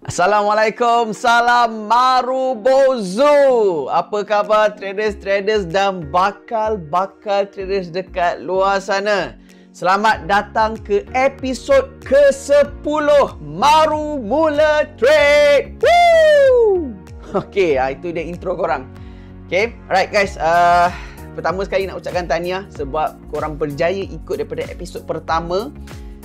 Assalamualaikum, salam Marubozu. Apa khabar traders dan bakal traders dekat luar sana? Selamat datang ke episod ke-10 Maru Mula Trade. Woo! Okey, itu dia intro korang. Okey, alright guys. Pertama sekali nak ucapkan tahniah sebab korang berjaya ikut daripada episod pertama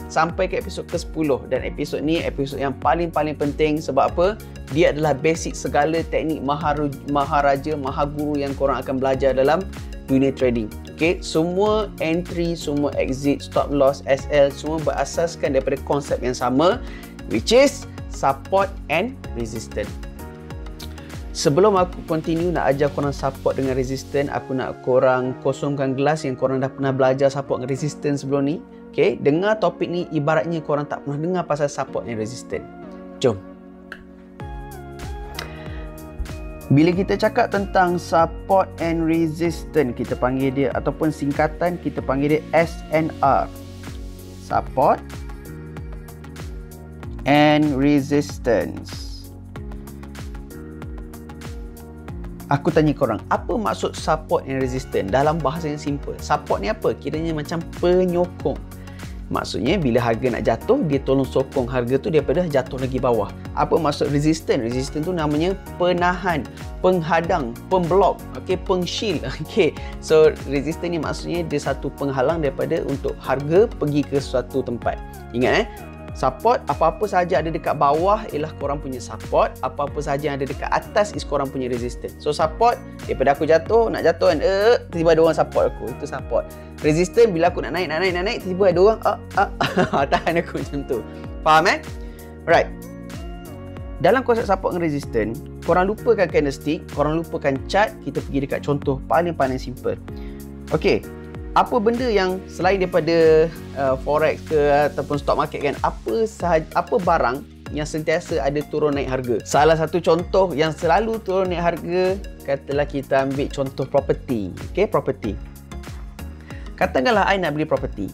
sampai ke episod ke-10, dan episod ni episod yang paling penting. Sebab apa? Dia adalah basic segala teknik maharaja, mahaguru yang korang akan belajar dalam dunia trading. Okay, semua entry, semua exit, stop loss, SL, semua berasaskan daripada konsep yang sama, which is support and resistance. Sebelum aku continue nak ajar korang support dengan resistance, aku nak korang kosongkan gelas yang korang dah pernah belajar support dan resistance sebelum ni. Okay, dengar topik ni ibaratnya korang tak pernah dengar pasal support and resistance. Jom. Bila kita cakap tentang support and resistance, kita panggil dia, ataupun singkatan kita panggil dia SNR. Support and resistance. Aku tanya korang, apa maksud support and resistance? Dalam bahasa yang simple, support ni apa? Kiranya macam penyokong. Maksudnya bila harga nak jatuh, dia tolong sokong harga tu daripada jatuh lagi bawah. Apa maksud resistance? Resistance tu namanya penahan, penghadang, pemblok, okey, pengshield. Okey. So resistance ni maksudnya dia satu penghalang daripada untuk harga pergi ke suatu tempat. Ingat support, apa-apa sahaja ada dekat bawah ialah korang punya support, apa-apa sahaja yang ada dekat atas is korang punya resistance. So support, daripada aku jatuh, nak jatuh kan, tiba-tiba ada orang support aku, itu support. Resistance, bila aku nak naik, tiba-tiba ada orang tahan aku macam tu. Faham Right. Dalam konsep support dan resistance, korang lupakan candlestick, korang lupakan chart, kita pergi dekat contoh paling simple. Okay, apa benda yang selain daripada forex ke ataupun stock market kan, apa barang yang sentiasa ada turun naik harga? Salah satu contoh yang selalu turun naik harga, katalah kita ambil contoh property. Okay, property. Katakanlah I nak beli property.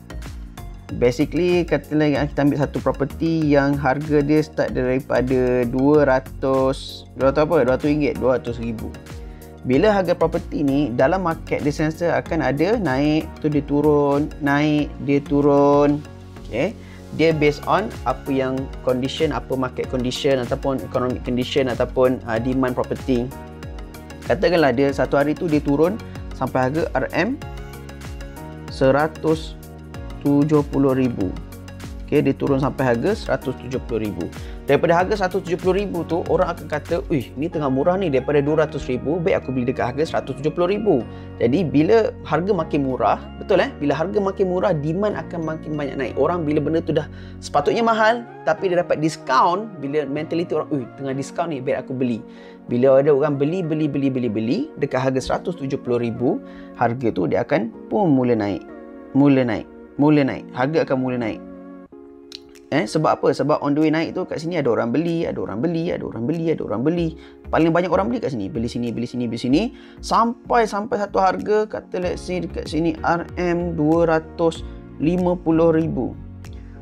Basically, katalah kita ambil satu property yang harga dia start daripada 200 ribu. Bila harga property ni dalam market dia sentiasa akan ada naik, tu dia turun, naik, dia turun. Okay, dia based on apa yang condition, apa market condition ataupun economic condition ataupun demand property. Katakanlah dia satu hari tu dia turun sampai harga RM 170,000. Okay, dia turun sampai harga 170,000. Daripada harga 170,000 tu, orang akan kata, ni tengah murah ni, daripada 200,000, baik aku beli dekat harga 170,000. Jadi bila harga makin murah, betul bila harga makin murah, demand akan makin banyak naik. Orang bila benda tu dah sepatutnya mahal, tapi dia dapat diskaun, bila mentality orang, tengah diskaun ni, baik aku beli. Bila ada orang beli dekat harga 170,000, harga tu dia akan pun mula naik. Harga akan mula naik. Sebab apa? Sebab on the way naik tu kat sini ada orang beli. Paling banyak orang beli kat sini. Beli sini. Sampai satu harga, kata let's say dekat sini RM 250,000.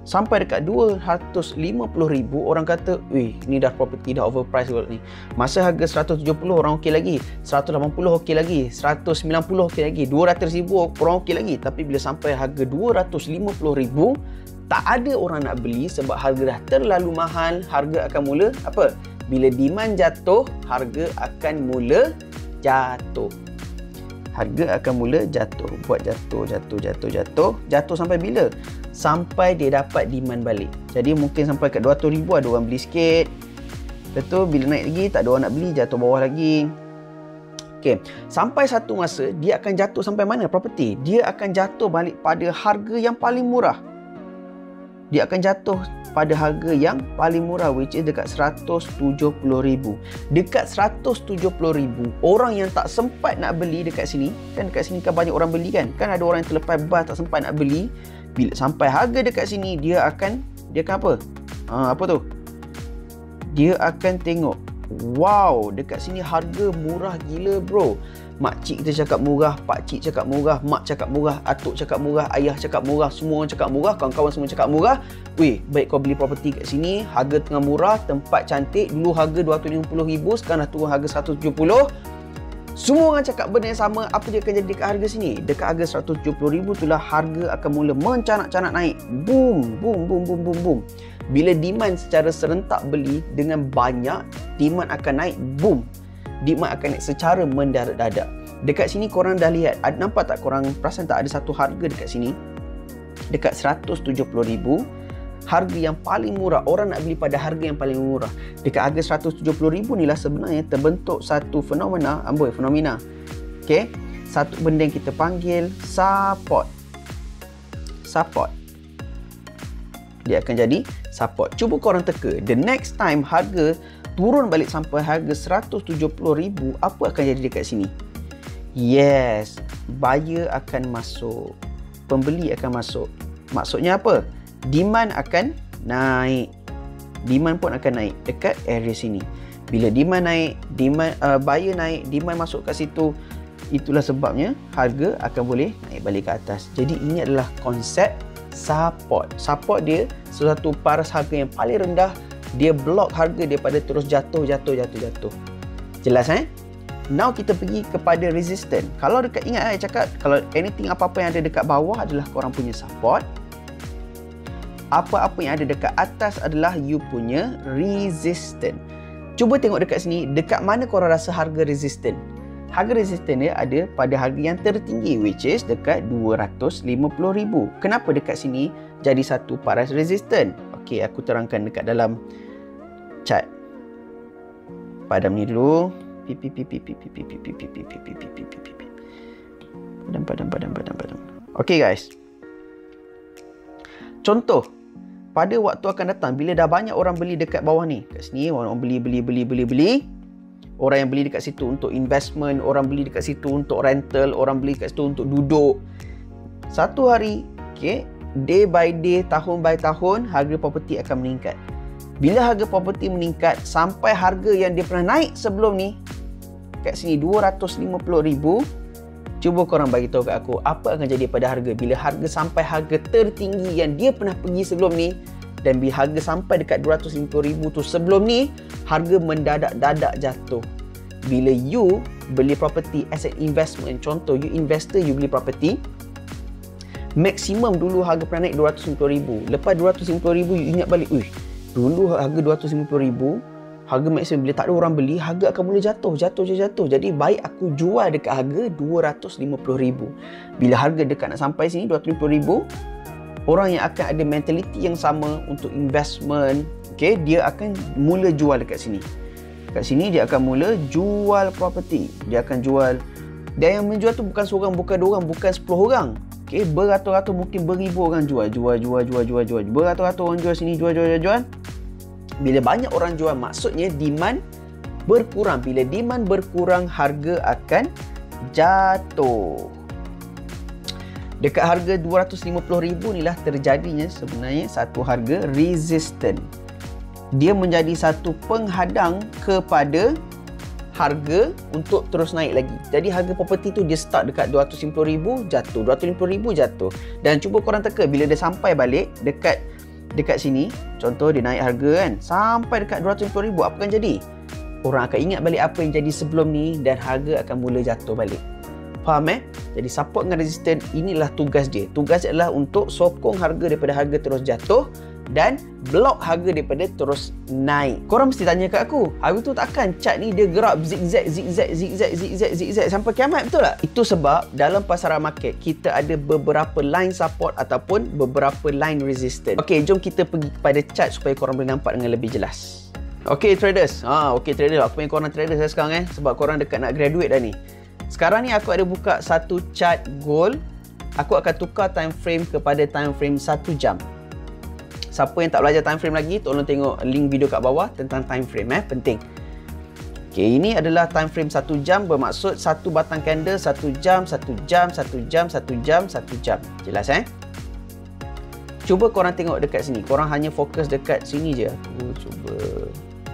Sampai dekat 250,000, orang kata, ni dah property dah overpriced kot ni. Masa harga 170 orang okey lagi, 180 okey lagi, 190 okey lagi, 200,000 orang okey lagi. Tapi bila sampai harga 250,000, tak ada orang nak beli sebab harga dah terlalu mahal. Harga akan mula apa? Bila demand jatuh, harga akan mula jatuh. Buat jatuh sampai bila? Sampai dia dapat demand balik. Jadi mungkin sampai kat 200,000 ada orang beli sikit. Lepas tu bila naik lagi tak ada orang nak beli, jatuh bawah lagi. Okay, sampai satu masa dia akan jatuh sampai mana property? Dia akan jatuh balik pada harga yang paling murah. Which is dekat 170,000. Dekat 170,000, orang yang tak sempat nak beli dekat sini, kan dekat sini kan banyak orang beli kan ada orang yang terlepas bas tak sempat nak beli. Bila sampai harga dekat sini, dia akan apa? Apa tu? Dia akan tengok, wow, dekat sini harga murah gila bro. Makcik kita cakap murah, pakcik cakap murah, mak cakap murah, atuk cakap murah, ayah cakap murah, semua orang cakap murah, kawan-kawan semua cakap murah. Weh, baik kau beli property kat sini, harga tengah murah, tempat cantik, dulu harga RM250,000, sekarang dah turun harga RM170,000. Semua orang cakap benda yang sama. Apa dia akan jadi dekat harga sini? Dekat harga RM170,000 itulah harga akan mula mencanak-canak naik. Boom, boom, boom, boom, boom, boom. Bila demand secara serentak beli dengan banyak, demand akan naik, boom. Demand akan naik secara mendadak-dadak. Dekat sini korang dah lihat, nampak tak korang perasan tak ada satu harga dekat sini? Dekat RM170,000, harga yang paling murah. Orang nak beli pada harga yang paling murah. Dekat harga RM170,000 ni lah sebenarnya terbentuk satu fenomena. Okay? Satu benda yang kita panggil support. Support. Dia akan jadi support. Cuba korang teka. The next time harga turun balik sampai harga RM170,000, apa akan jadi dekat sini? Yes, buyer akan masuk, pembeli akan masuk. Maksudnya apa? Demand akan naik. Demand pun akan naik dekat area sini. Bila demand naik, buyer naik, demand masuk kat situ, itulah sebabnya harga akan boleh naik balik ke atas. Jadi ini adalah konsep support. Support dia sesuatu paras harga yang paling rendah. Dia block harga daripada terus jatuh. Jelas Now kita pergi kepada resistance. Kalau dekat, ingat saya cakap, kalau anything apa-apa yang ada dekat bawah adalah korang punya support. Apa-apa yang ada dekat atas adalah you punya resistance. Cuba tengok dekat sini, dekat mana korang rasa harga resistance? Harga resistance dia ada pada harga yang tertinggi, which is dekat RM250,000. Kenapa dekat sini jadi satu paras resistance? Okey, aku terangkan dekat dalam chart. Padam ni dulu. Padam. Okey guys. Contoh, pada waktu akan datang bila dah banyak orang beli dekat bawah ni, kat sini orang beli. Orang yang beli dekat situ untuk investment, orang beli dekat situ untuk rental, orang beli dekat situ untuk duduk. Satu hari, okey, day by day, tahun by tahun, harga property akan meningkat. Bila harga property meningkat sampai harga yang dia pernah naik sebelum ni, kat sini RM250,000, cuba korang bagi tahu kat aku, apa akan jadi pada harga bila harga sampai harga tertinggi yang dia pernah pergi sebelum ni, dan bila harga sampai dekat RM250,000 tu sebelum ni, harga mendadak-dadak jatuh. Bila you beli property as an investment, contoh you investor, you beli property, maksimum dulu harga pernah naik RM250,000. Lepas RM250,000 you ingat balik, dulu harga RM250,000, harga maksimum bila tak ada orang beli, harga akan mula jatuh. Jadi baik aku jual dekat harga RM250,000. Bila harga dekat nak sampai sini RM250,000, orang yang akan ada mentality yang sama untuk investment, okay, dia akan mula jual dekat sini. Kat sini dia akan mula jual property. Dia akan jual. Dan yang menjual tu bukan seorang, bukan dua orang, bukan 10 orang. Okay, beratus-ratus, mungkin beribu orang jual. Beratus-ratus orang jual sini, jual. Bila banyak orang jual, maksudnya demand berkurang. Bila demand berkurang, harga akan jatuh. Dekat harga RM250,000 ni lah terjadinya sebenarnya satu harga resistance. Dia menjadi satu penghadang kepada harga untuk terus naik lagi. Jadi harga property tu dia start dekat RM250,000 jatuh, RM250,000 jatuh. Dan cuba korang teka bila dia sampai balik dekat sini, contoh dia naik harga kan, sampai dekat RM250,000, apa akan jadi? Orang akan ingat balik apa yang jadi sebelum ni dan harga akan mula jatuh balik. Faham Jadi support dengan resistance, inilah tugas dia. Tugas dia adalah untuk sokong harga daripada harga terus jatuh dan block harga daripada terus naik. Korang mesti tanya kat aku, hari tu takkan chart ni dia gerak zigzag sampai kiamat, betul tak? Itu sebab dalam pasaran market kita ada beberapa line support ataupun beberapa line resistance. Okey, jom kita pergi kepada chart supaya korang boleh nampak dengan lebih jelas. Okey traders, traders, aku pengen korang traders sekarang sebab korang dekat nak graduate dah ni. Sekarang ni aku ada buka satu chart gold. Aku akan tukar time frame kepada time frame 1 jam. Siapa yang tak belajar time frame lagi, tolong tengok link video kat bawah tentang time frame, penting. Okey, ini adalah time frame 1 jam, bermaksud satu batang candle 1 jam, 1 jam, 1 jam, 1 jam, 1 jam. Jelas Cuba korang tengok dekat sini. Korang hanya fokus dekat sini je. Aku cuba.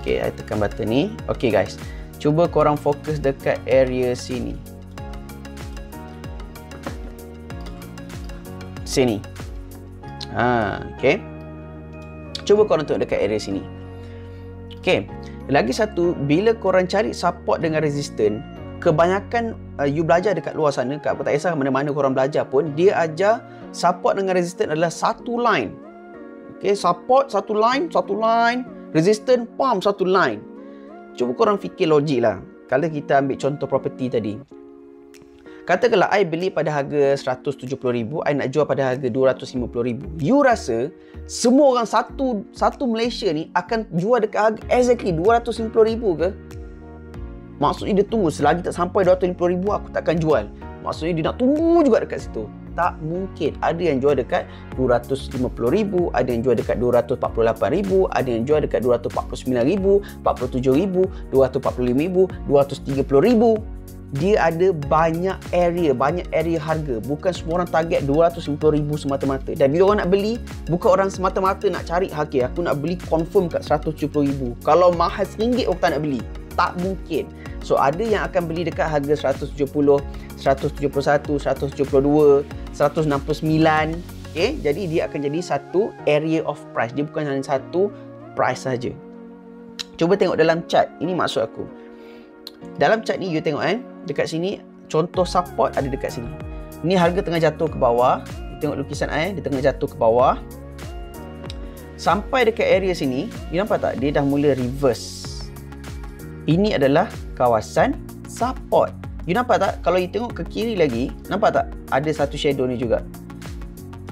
Okey, saya tekan button ni. Okey guys. Cuba korang fokus dekat area sini. Sini. Okay. Cuba korang tengok dekat area sini. Okay. Lagi satu, bila korang cari support dengan resistance, kebanyakan you belajar dekat luar sana, kat apa tak kisah mana-mana korang belajar pun, dia ajar support dengan resistance adalah satu line. Okay, support satu line, resistance pump satu line. Cuba korang fikir logik lah. Kalau kita ambil contoh property tadi, katakanlah I beli pada harga 170,000, I nak jual pada harga 250,000. You rasa semua orang satu Malaysia ni akan jual dekat harga exactly 250,000 ke? Maksudnya dia tunggu selagi tak sampai 250,000 aku takkan jual. Maksudnya dia nak tunggu juga dekat situ. Tak mungkin. Ada yang jual dekat 250,000, ada yang jual dekat 248,000, ada yang jual dekat 249,000, 47,000, 245,000, 230,000. Dia ada banyak area harga. Bukan semua orang target 250,000 semata-mata. Dan bila orang nak beli, bukan orang semata-mata nak cari, okay, aku nak beli confirm kat 170,000. Kalau mahal RM1 orang tak nak beli. Tak mungkin. So ada yang akan beli dekat harga 170, 171, 172, 169. Okay? Jadi dia akan jadi satu area of price. Dia bukan hanya satu price saja. Cuba tengok dalam chart. Ini maksud aku. Dalam chart ni you tengok dekat sini contoh support ada dekat sini. Ni harga tengah jatuh ke bawah. You tengok lukisan dia tengah jatuh ke bawah. Sampai dekat area sini, you nampak tak? Dia dah mula reverse. Ini adalah kawasan support. You nampak tak? Kalau you tengok ke kiri lagi, nampak tak? Ada satu shadow ni juga.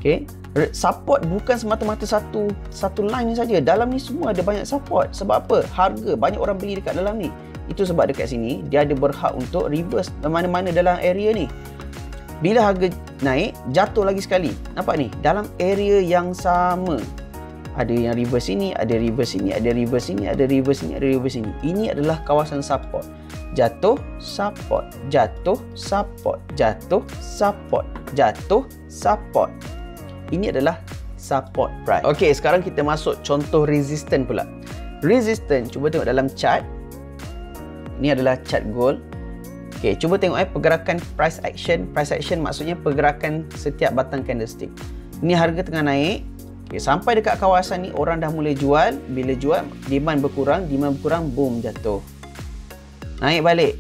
Okay. Support bukan semata-mata satu line ni saja. Dalam ni semua ada banyak support. Sebab apa? Harga. Banyak orang beli dekat dalam ni. Itu sebab dekat sini, dia ada berhak untuk reverse mana-mana dalam area ni. Bila harga naik, jatuh lagi sekali. Nampak ni? Dalam area yang sama. Ada yang reverse sini, ada reverse sini, ada reverse sini, ada reverse sini, ada reverse sini. Ini adalah kawasan support. Jatuh, support, jatuh, support, jatuh, support, jatuh, support. Ini adalah support price. Okey, sekarang kita masuk contoh resistance pula. Resistance, cuba tengok dalam chart. Ini adalah chart gold. Okey, cuba tengok pergerakan price action. Price action maksudnya pergerakan setiap batang candlestick. Ini harga tengah naik. Okay, sampai dekat kawasan ni orang dah mula jual. Bila jual, demand berkurang, boom, jatuh. Naik balik.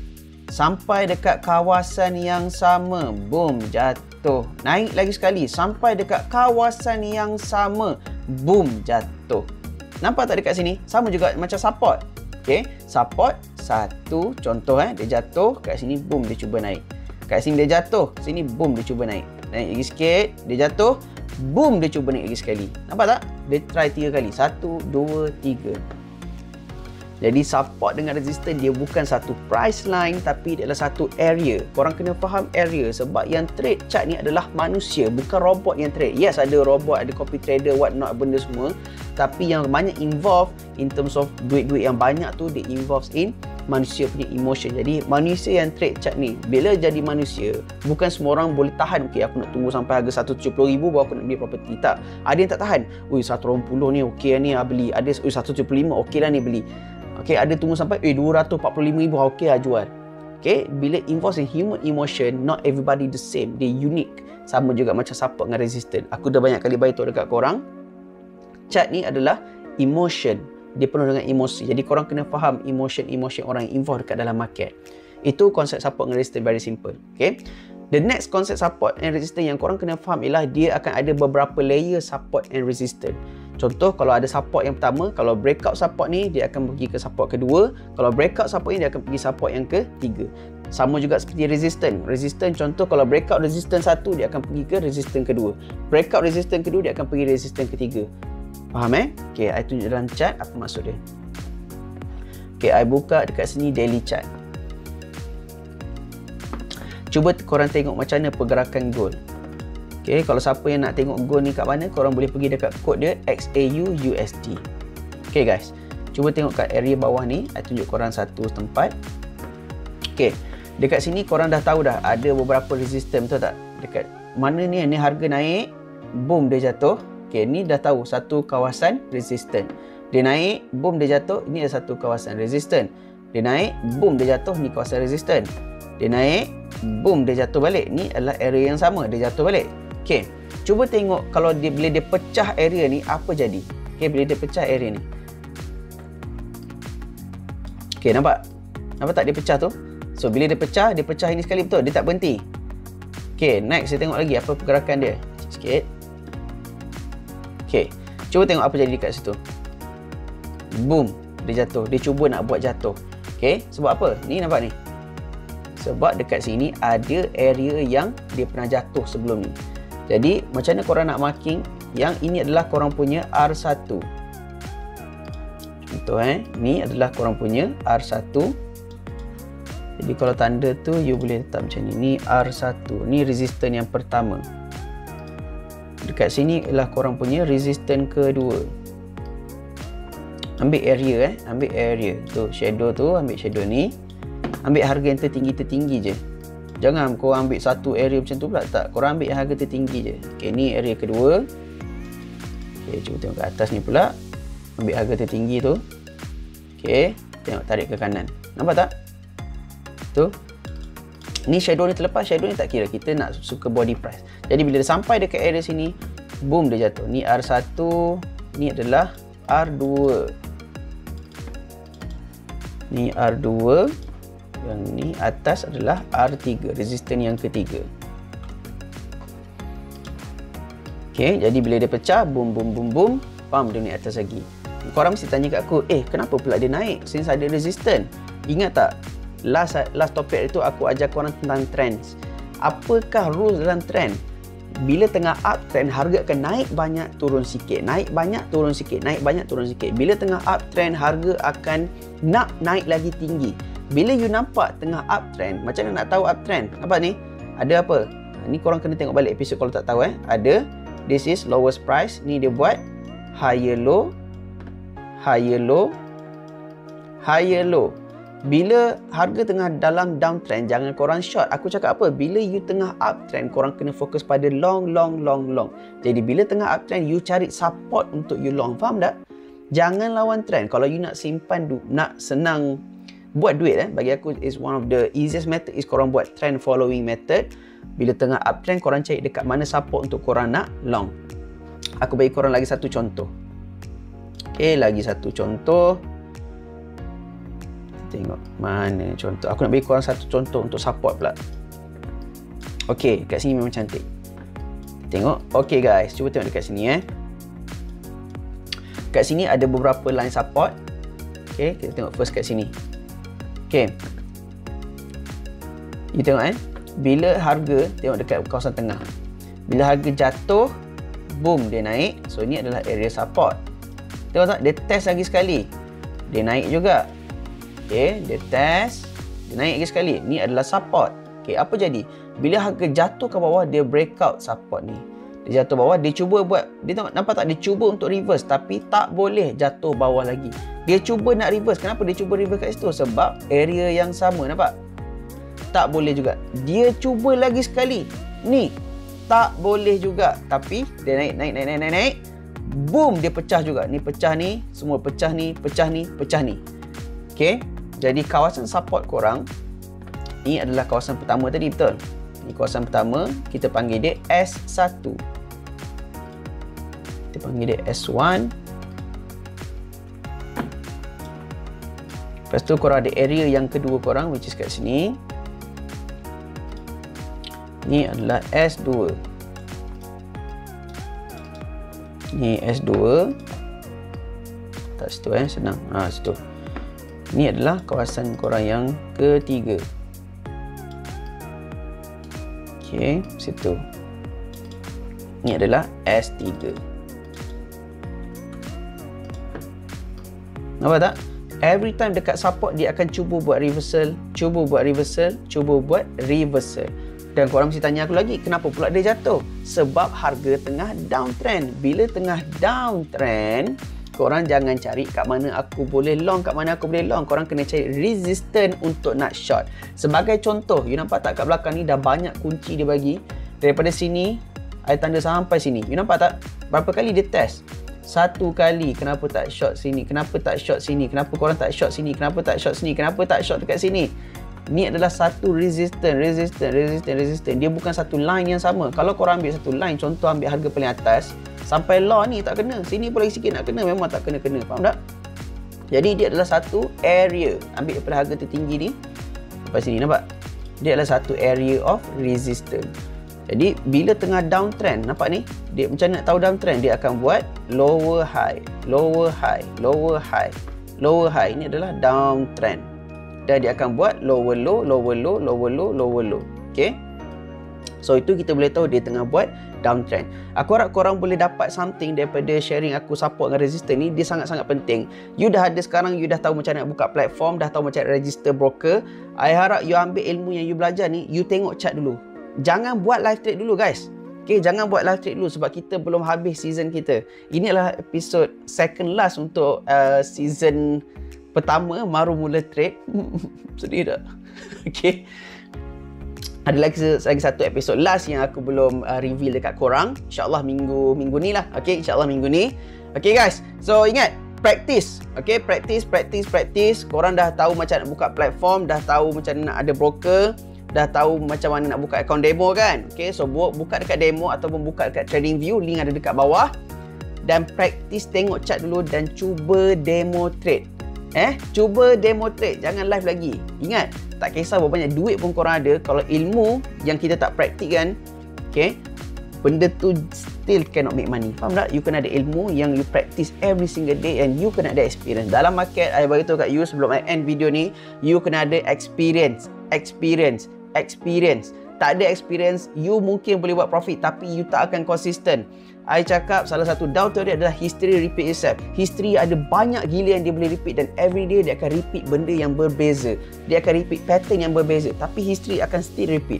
Sampai dekat kawasan yang sama, boom, jatuh. Naik lagi sekali. Sampai dekat kawasan yang sama, boom, jatuh. Nampak tak dekat sini? Sama juga macam support. Okay, support satu contoh dia jatuh, kat sini boom dia cuba naik. Kat sini dia jatuh, sini boom dia cuba naik. Naik lagi sikit, dia jatuh, boom dia cuba naik lagi sekali. Nampak tak? Dia try 3 kali. 1, 2, 3. Jadi support dengan resistance dia bukan satu price line, tapi dia adalah satu area. Korang kena faham area sebab yang trade chart ni adalah manusia, bukan robot yang trade. Yes, ada robot, ada copy trader, what not, benda semua. Tapi yang banyak involve in terms of duit-duit yang banyak tu, dia involves in manusia punya emotion. Jadi manusia yang trade chart ni, bila jadi manusia, bukan semua orang boleh tahan. Okay, aku nak tunggu sampai harga 170,000 baru aku nak beli property. Tak. Ada yang tak tahan. Ui, 120 ni okey ni beli. Ada 175 okey lah ni beli. Okey, ada tunggu sampai 245,000 okey lah jual. Okey, bila involves in human emotion, not everybody the same. They unique. Sama juga macam support dengan resistance. Aku dah banyak kali beritahu dekat korang. Chart ni adalah emotion. Dia penuh dengan emosi. Jadi korang kena faham emotion orang yang involved dekat dalam market. Itu konsep support dengan resistance, very simple. Okay. The next konsep support and resistance yang korang kena faham ialah dia akan ada beberapa layer support and resistance. Contoh, kalau ada support yang pertama, kalau breakout support ni, dia akan pergi ke support kedua. Kalau breakout support ni, dia akan pergi support yang ketiga. Sama juga seperti resistance. Resistance contoh, kalau breakout resistance satu, dia akan pergi ke resistance kedua. Breakout resistance kedua, dia akan pergi resistance ketiga. Faham Okay, I tunjuk dalam chart apa maksud dia. Okay, I buka dekat sini daily chart. Cuba korang tengok macam mana pergerakan gold. Okay, kalau siapa yang nak tengok gold ni kat mana, korang boleh pergi dekat kod dia XAUUSD. Okay guys, cuba tengok kat area bawah ni. I tunjuk korang satu tempat. Okay, dekat sini korang dah tahu dah ada beberapa resistance, betul tak? Dekat mana ni harga naik, boom dia jatuh. Okay, ni dah tahu satu kawasan resistance. Dia naik, boom dia jatuh, ini ada satu kawasan resistance. Dia naik, boom dia jatuh, ni kawasan resistance. Dia naik, boom dia jatuh balik. Ni adalah area yang sama, dia jatuh balik. Okey, cuba tengok kalau bila dia pecah area ni apa jadi. Okey, bila dia pecah area ni. Okey, nampak? Nampak tak dia pecah tu? So bila dia pecah ini sekali betul, dia tak berhenti. Okey, next saya tengok lagi apa pergerakan dia. Sikit. Okey, cuba tengok apa jadi dekat situ. Boom, dia jatuh. Dia cuba nak buat jatuh. Okey, sebab apa? Ni nampak ni. Sebab dekat sini ada area yang dia pernah jatuh sebelum ni. Jadi, macam mana korang nak marking yang ini adalah korang punya R1. Contoh ni adalah korang punya R1. Jadi kalau tanda tu you boleh letak macam ni. Ni R1. Ni resistance yang pertama. Dekat sini adalah korang punya resistance kedua. Ambil area ambil area. Tu shadow tu, ambil shadow ni. Ambil harga yang tertinggi-tertinggi je. Jangan korang ambil satu area macam tu pula. Tak, korang ambil yang harga tertinggi je. Okey, ni area kedua. Okey, cuba tengok ke atas ni pula. Ambil harga tertinggi tu. Okey, tengok tarik ke kanan. Nampak tak? Tu. Ni shadow ni terlepas, shadow ni tak kira. Kita nak suka body price. Jadi bila dia sampai dekat area sini, boom dia jatuh. Ni R1, ni adalah R2. Ni R2. Yang ni atas adalah R3, resistance yang ketiga. Okey, jadi bila dia pecah, boom boom boom boom, pam dia naik atas lagi. Korang mesti tanya kat aku, kenapa pula dia naik since ada resistance? Ingat tak? Last topik itu aku ajar korang tentang trends. Apakah rules dalam trend? Bila tengah uptrend, harga akan naik banyak, turun sikit. Naik banyak, turun sikit. Naik banyak, turun sikit. Bila tengah uptrend, harga akan nak naik lagi tinggi. Bila you nampak tengah uptrend, macam mana nak tahu uptrend? Nampak ni? Ada apa? Ni korang kena tengok balik episod kalau tak tahu. Ada, this is lowest price. Ni dia buat higher low, higher low, higher low. Bila harga tengah dalam downtrend, jangan korang short. Aku cakap apa? Bila you tengah uptrend, korang kena fokus pada long. Jadi bila tengah uptrend, you cari support untuk you long. Faham tak? Jangan lawan trend. Kalau you nak simpan, nak senang buat duit, bagi aku is one of the easiest method is korang buat trend following method. Bila tengah uptrend, korang cari dekat mana support untuk korang nak long. Aku bagi korang lagi satu contoh. Okey, lagi satu contoh. Tengok mana contoh. Aku nak bagi korang satu contoh untuk support pula. Okey, kat sini memang cantik. Tengok. Okey guys, cuba tengok dekat sini Kat sini ada beberapa line support. Okey, kita tengok first kat sini. Okey. You tengok bila harga tengok dekat kawasan tengah. Bila harga jatuh, boom dia naik. So ni adalah area support. Tengok tak? Dia test lagi sekali. Dia naik juga. Okey, dia test, dia naik lagi sekali. Ni adalah support. Okey, apa jadi? Bila harga jatuh ke bawah, dia breakout support ni. Dia jatuh bawah, dia cuba buat, dia tengok, nampak tak? Dia cuba untuk reverse tapi tak boleh jatuh bawah lagi. Dia cuba nak reverse. Kenapa dia cuba reverse kat situ? Sebab area yang sama, nampak? Tak boleh juga. Dia cuba lagi sekali. Ni, tak boleh juga. Tapi dia naik. Boom, dia pecah juga. Ni pecah ni, semua pecah ni, pecah ni, pecah ni. Okey. Jadi kawasan support korang, ni adalah kawasan pertama tadi, betul? Ni kawasan pertama, kita panggil dia S1. Kita panggil dia S1. Lepas tu korang ada area yang kedua korang, which is kat sini. Ni adalah S2. Ni S2. Tak situ senang. Situ. Ni adalah kawasan korang yang ketiga. Okey, situ. Ni adalah S3. Nampak tak? Every time dekat support, dia akan cuba buat reversal, cuba buat reversal, cuba buat reversal. Dan korang mesti tanya aku lagi, kenapa pula dia jatuh? Sebab harga tengah downtrend. Bila tengah downtrend, korang jangan cari kat mana aku boleh long, kat mana aku boleh long. Korang kena cari resistance untuk nak short. Sebagai contoh, you nampak tak kat belakang ni dah banyak kunci dia bagi. Daripada sini, I tanda sampai sini. You nampak tak? Berapa kali dia test? Satu kali. Kenapa tak short sini? Kenapa tak short sini? Kenapa korang tak short sini? Kenapa tak short sini? Kenapa tak short dekat sini? Ni adalah satu resistance. Dia bukan satu line yang sama. Kalau korang ambil satu line, contoh ambil harga paling atas, sampai low ni tak kena. Sini pun lagi sikit nak kena, memang tak kena-kena. Faham tak? Jadi dia adalah satu area. Ambil daripada harga tertinggi ni sampai sini, nampak? Dia adalah satu area of resistance. Jadi bila tengah downtrend, nampak ni? Dia macam nak tahu downtrend, dia akan buat lower high, lower high, lower high, lower high. Ini adalah downtrend. Dan dia akan buat lower low, lower low, lower low, lower low. Okay? So itu kita boleh tahu dia tengah buat downtrend. Aku harap korang boleh dapat something daripada sharing aku support dengan resistance ni. Dia sangat-sangat penting. You dah ada sekarang, you dah tahu macam nak buka platform, dah tahu macam nak register broker. I harap you ambil ilmu yang you belajar ni, you tengok chart dulu. Jangan buat live trade dulu guys. Okay, jangan buat live trade dulu sebab kita belum habis season kita. Ini adalah episod second last untuk season pertama, baru mula trade. Sedih tak? Okay. Ada lagi satu episod last yang aku belum reveal dekat korang. InsyaAllah minggu ni lah. Okay, insyaAllah minggu ni. Okay guys, so ingat, practice. Okay, practice. Korang dah tahu macam nak buka platform, dah tahu macam nak ada broker, dah tahu macam mana nak buka account demo kan. Okay, so buka dekat demo ataupun buka dekat TradingView, link ada dekat bawah. Dan practice tengok chart dulu dan cuba demo trade. Cuba demo trade, jangan live lagi. Ingat, tak kisah berapa banyak duit pun korang ada, kalau ilmu yang kita tak praktikkan, okay, benda tu still cannot make money. Faham tak? You kena ada ilmu yang you practice every single day and you kena ada experience. Dalam market, I beritahu kat you sebelum I end video ni, you kena ada experience. Tak ada experience, you mungkin boleh buat profit tapi you tak akan konsisten. I cakap salah satu down theory adalah history repeat itself. History ada banyak gila yang dia boleh repeat dan every day dia akan repeat benda yang berbeza. Dia akan repeat pattern yang berbeza tapi history akan still repeat.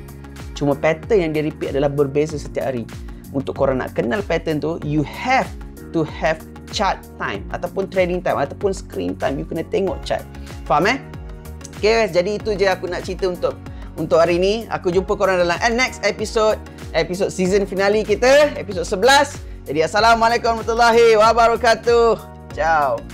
Cuma pattern yang dia repeat adalah berbeza setiap hari. Untuk korang nak kenal pattern tu, you have to have chart time ataupun trading time ataupun screen time. You kena tengok chart. Faham Okay guys, jadi itu je aku nak cerita untuk hari ni. Aku jumpa korang dalam next episode season finale kita, episode 11. Jadi assalamualaikum warahmatullahi wabarakatuh. Ciao.